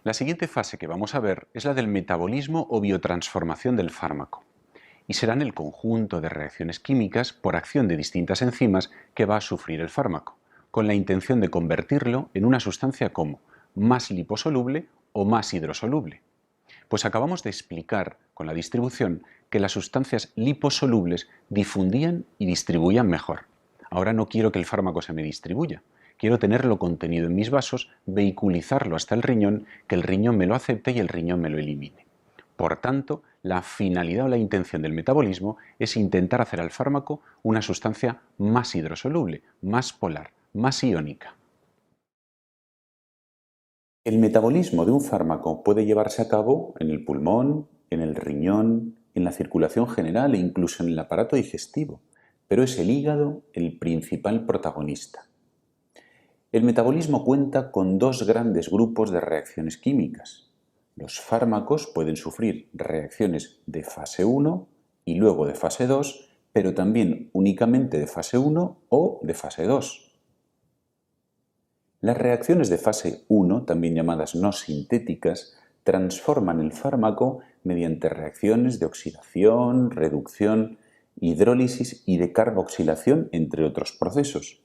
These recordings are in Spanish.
La siguiente fase que vamos a ver es la del metabolismo o biotransformación del fármaco, y serán el conjunto de reacciones químicas por acción de distintas enzimas que va a sufrir el fármaco, con la intención de convertirlo en una sustancia como más liposoluble o más hidrosoluble. Pues acabamos de explicar con la distribución que las sustancias liposolubles difundían y distribuían mejor. Ahora no quiero que el fármaco se me distribuya. Quiero tenerlo contenido en mis vasos, vehiculizarlo hasta el riñón, que el riñón me lo acepte y el riñón me lo elimine. Por tanto, la finalidad o la intención del metabolismo es intentar hacer al fármaco una sustancia más hidrosoluble, más polar, más iónica. El metabolismo de un fármaco puede llevarse a cabo en el pulmón, en el riñón, en la circulación general e incluso en el aparato digestivo, pero es el hígado el principal protagonista. El metabolismo cuenta con dos grandes grupos de reacciones químicas. Los fármacos pueden sufrir reacciones de fase 1 y luego de fase 2, pero también únicamente de fase 1 o de fase 2. Las reacciones de fase 1, también llamadas no sintéticas, transforman el fármaco mediante reacciones de oxidación, reducción, hidrólisis y de carboxilación, entre otros procesos.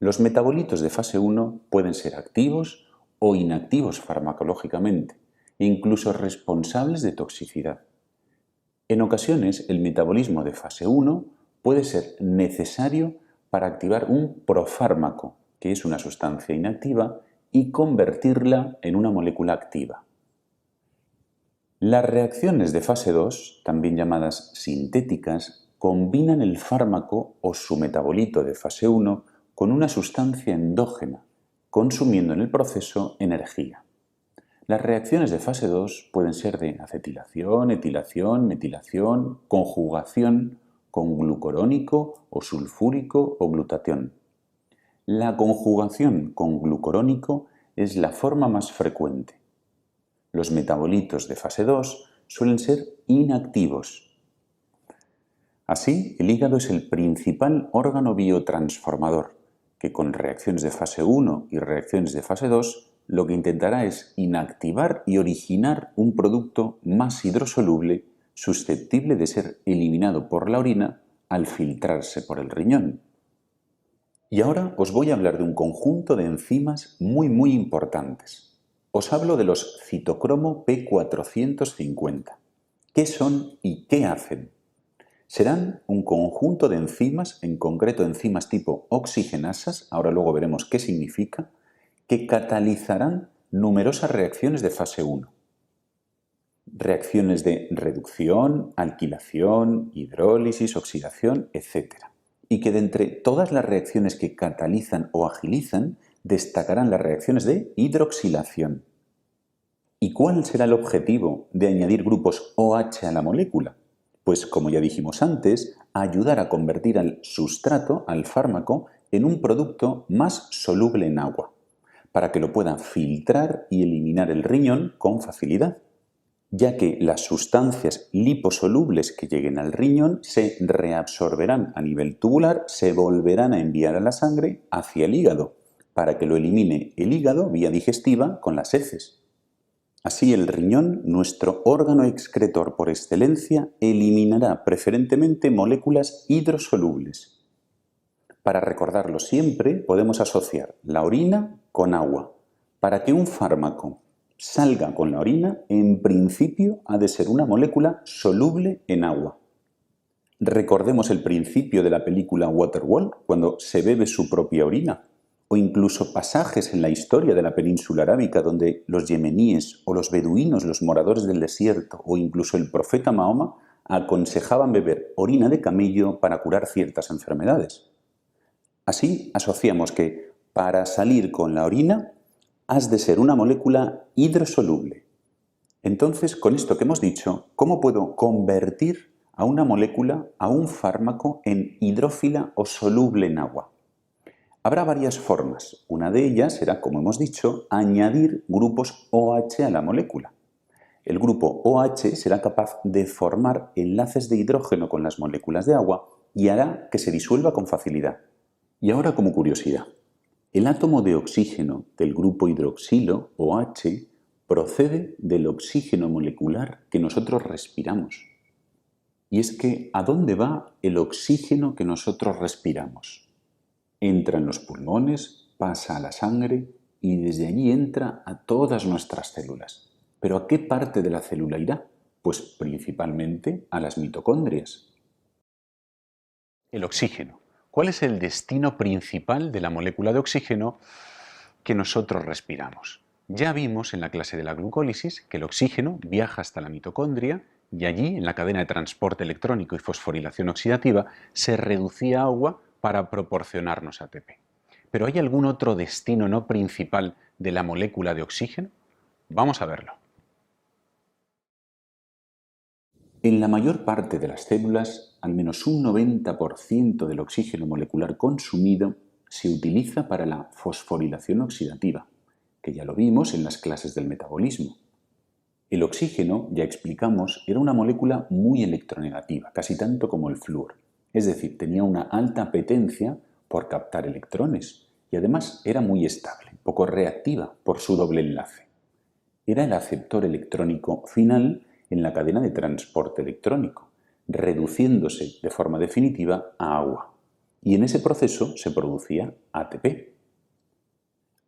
Los metabolitos de fase 1 pueden ser activos o inactivos farmacológicamente, e incluso responsables de toxicidad. En ocasiones, el metabolismo de fase 1 puede ser necesario para activar un profármaco, que es una sustancia inactiva, y convertirla en una molécula activa. Las reacciones de fase 2, también llamadas sintéticas, combinan el fármaco o su metabolito de fase 1 con una sustancia endógena, consumiendo en el proceso energía. Las reacciones de fase 2 pueden ser de acetilación, etilación, metilación, conjugación con glucurónico o sulfúrico o glutatión. La conjugación con glucurónico es la forma más frecuente. Los metabolitos de fase 2 suelen ser inactivos. Así, el hígado es el principal órgano biotransformador, que con reacciones de fase 1 y reacciones de fase 2 lo que intentará es inactivar y originar un producto más hidrosoluble susceptible de ser eliminado por la orina al filtrarse por el riñón. Y ahora os voy a hablar de un conjunto de enzimas muy importantes. Os hablo de los citocromo P450. ¿Qué son y qué hacen? Serán un conjunto de enzimas, en concreto enzimas tipo oxigenasas, ahora luego veremos qué significa, que catalizarán numerosas reacciones de fase 1. Reacciones de reducción, alquilación, hidrólisis, oxidación, etc. Y que de entre todas las reacciones que catalizan o agilizan, destacarán las reacciones de hidroxilación. ¿Y cuál será el objetivo de añadir grupos OH a la molécula? Pues, como ya dijimos antes, ayudar a convertir al sustrato, al fármaco, en un producto más soluble en agua, para que lo pueda filtrar y eliminar el riñón con facilidad, ya que las sustancias liposolubles que lleguen al riñón se reabsorberán a nivel tubular, se volverán a enviar a la sangre hacia el hígado, para que lo elimine el hígado vía digestiva con las heces. Así el riñón, nuestro órgano excretor por excelencia, eliminará preferentemente moléculas hidrosolubles. Para recordarlo siempre, podemos asociar la orina con agua. Para que un fármaco salga con la orina, en principio ha de ser una molécula soluble en agua. Recordemos el principio de la película Waterworld, cuando se bebe su propia orina, o incluso pasajes en la historia de la península arábica donde los yemeníes o los beduinos, los moradores del desierto, o incluso el profeta Mahoma aconsejaban beber orina de camello para curar ciertas enfermedades. Así asociamos que para salir con la orina has de ser una molécula hidrosoluble. Entonces, con esto que hemos dicho, ¿cómo puedo convertir a una molécula, a un fármaco, en hidrófila o soluble en agua? Habrá varias formas. Una de ellas será, como hemos dicho, añadir grupos OH a la molécula. El grupo OH será capaz de formar enlaces de hidrógeno con las moléculas de agua y hará que se disuelva con facilidad. Y ahora, como curiosidad, el átomo de oxígeno del grupo hidroxilo, OH, procede del oxígeno molecular que nosotros respiramos. Y es que, ¿a dónde va el oxígeno que nosotros respiramos? Entra en los pulmones, pasa a la sangre y desde allí entra a todas nuestras células. ¿Pero a qué parte de la célula irá? Pues principalmente a las mitocondrias. El oxígeno. ¿Cuál es el destino principal de la molécula de oxígeno que nosotros respiramos? Ya vimos en la clase de la glucólisis que el oxígeno viaja hasta la mitocondria y allí, en la cadena de transporte electrónico y fosforilación oxidativa, se reducía a agua para proporcionarnos ATP. ¿Pero hay algún otro destino no principal de la molécula de oxígeno? Vamos a verlo. En la mayor parte de las células, al menos un 90% del oxígeno molecular consumido se utiliza para la fosforilación oxidativa, que ya lo vimos en las clases del metabolismo. El oxígeno, ya explicamos, era una molécula muy electronegativa, casi tanto como el flúor. Es decir, tenía una alta apetencia por captar electrones y además era muy estable, poco reactiva por su doble enlace. Era el aceptor electrónico final en la cadena de transporte electrónico, reduciéndose de forma definitiva a agua. Y en ese proceso se producía ATP.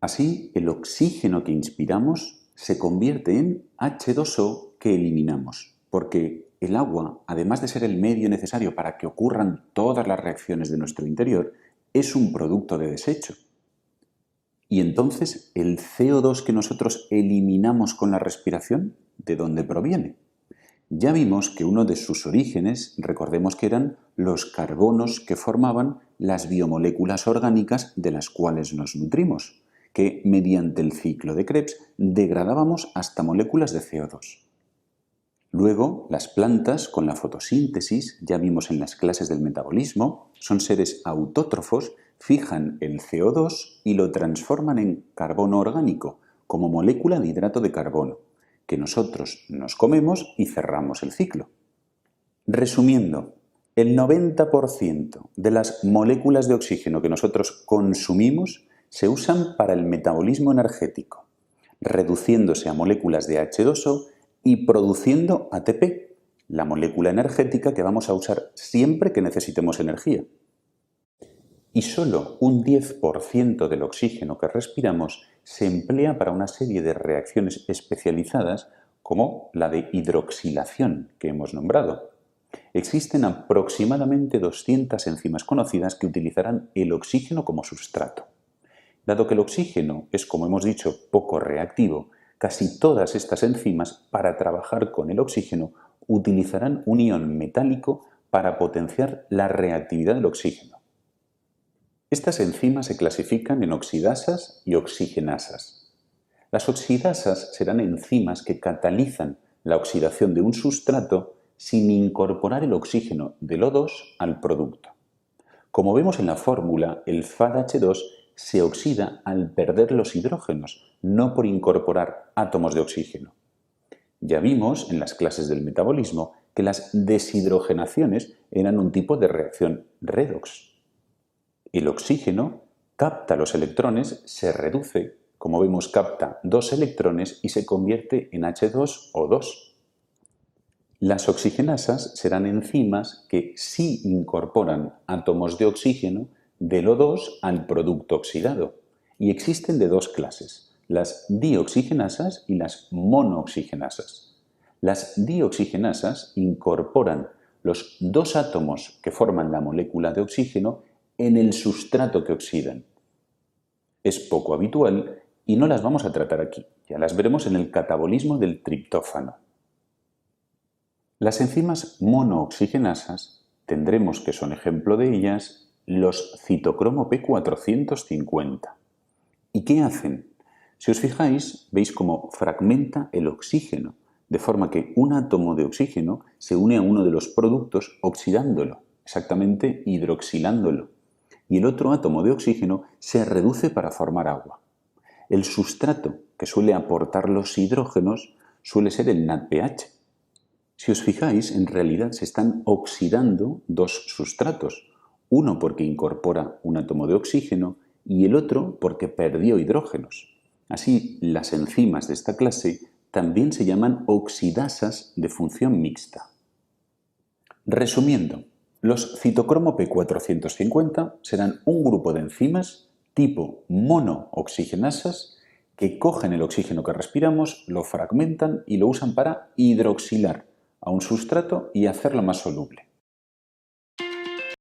Así, el oxígeno que inspiramos se convierte en H2O que eliminamos, porque el agua, además de ser el medio necesario para que ocurran todas las reacciones de nuestro interior, es un producto de desecho. Y entonces, ¿el CO2 que nosotros eliminamos con la respiración, de dónde proviene? Ya vimos que uno de sus orígenes, recordemos que eran los carbonos que formaban las biomoléculas orgánicas de las cuales nos nutrimos, que mediante el ciclo de Krebs degradábamos hasta moléculas de CO2. Luego, las plantas, con la fotosíntesis, ya vimos en las clases del metabolismo, son seres autótrofos, fijan el CO2 y lo transforman en carbono orgánico, como molécula de hidrato de carbono, que nosotros nos comemos y cerramos el ciclo. Resumiendo, el 90% de las moléculas de oxígeno que nosotros consumimos se usan para el metabolismo energético, reduciéndose a moléculas de H2O y produciendo ATP, la molécula energética que vamos a usar siempre que necesitemos energía. Y solo un 10% del oxígeno que respiramos se emplea para una serie de reacciones especializadas como la de hidroxilación que hemos nombrado. Existen aproximadamente 200 enzimas conocidas que utilizarán el oxígeno como sustrato. Dado que el oxígeno es, como hemos dicho, poco reactivo, casi todas estas enzimas, para trabajar con el oxígeno, utilizarán un ion metálico para potenciar la reactividad del oxígeno. Estas enzimas se clasifican en oxidasas y oxigenasas. Las oxidasas serán enzimas que catalizan la oxidación de un sustrato sin incorporar el oxígeno del O2 al producto. Como vemos en la fórmula, el FADH2 se oxida al perder los hidrógenos, no por incorporar átomos de oxígeno. Ya vimos en las clases del metabolismo que las deshidrogenaciones eran un tipo de reacción redox. El oxígeno capta los electrones, se reduce, como vemos capta 2 electrones y se convierte en H2O2. Las oxigenasas serán enzimas que sí incorporan átomos de oxígeno del O2 al producto oxidado y existen de dos clases, las dioxigenasas y las monooxigenasas. Las dioxigenasas incorporan los 2 átomos que forman la molécula de oxígeno en el sustrato que oxidan. Es poco habitual y no las vamos a tratar aquí, ya las veremos en el catabolismo del triptófano. Las enzimas monooxigenasas tendremos que son ejemplo de ellas los citocromo P450. ¿Y qué hacen? Si os fijáis, veis cómo fragmenta el oxígeno, de forma que un átomo de oxígeno se une a uno de los productos oxidándolo, exactamente hidroxilándolo, y el otro átomo de oxígeno se reduce para formar agua. El sustrato que suele aportar los hidrógenos suele ser el NADPH. Si os fijáis, en realidad se están oxidando 2 sustratos, uno porque incorpora un átomo de oxígeno y el otro porque perdió hidrógenos. Así, las enzimas de esta clase también se llaman oxidasas de función mixta. Resumiendo, los citocromo P450 serán un grupo de enzimas tipo monooxigenasas que cogen el oxígeno que respiramos, lo fragmentan y lo usan para hidroxilar a un sustrato y hacerlo más soluble.